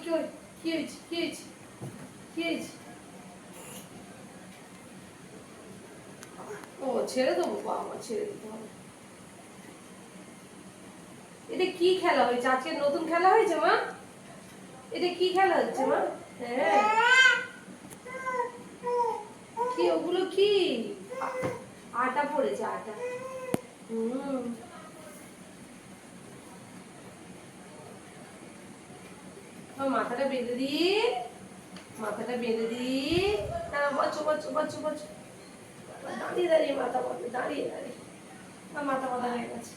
কি হয়েছে কি হয়েছে কি হয়েছে? ও ছেড়ে দেবো, বাবা ছেড়ে দিতে হবে। এটা কি খেলা হয়েছে? আজকে নতুন খেলা হয়েছে মা? এটা কি খেলা হচ্ছে মা? হ্যাঁ কি ওগুলো কি? আটা পড়েছে আটা। হুম মাথাটা বেঁধে দিই, মাথাটা বেঁধে দিই। হ্যাঁ বচো বচো বচো বচো। দাঁড়িয়ে দাঁড়িয়ে মাথা বাঁধে, দাঁড়িয়ে দাঁড়িয়ে মাথা বাঁধা হয়ে গেছে।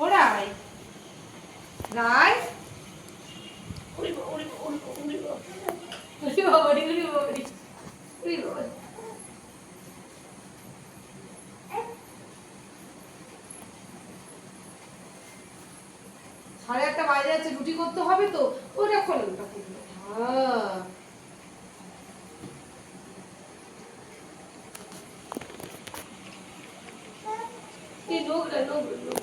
ও রাই রাই, উড়ি বাবা উড়ি বাবা উড়ি বাবা উড়ি বাবা উড়ি বাবা উড়ি বাবা উড়ি বাবা। সাড়ে 8টা বাজে যাচ্ছে, রুটি করতে হবে তো। ওটা খোলো ওটা খোলো। হ্যাঁ এই নোংরা নোংরা নোংরা।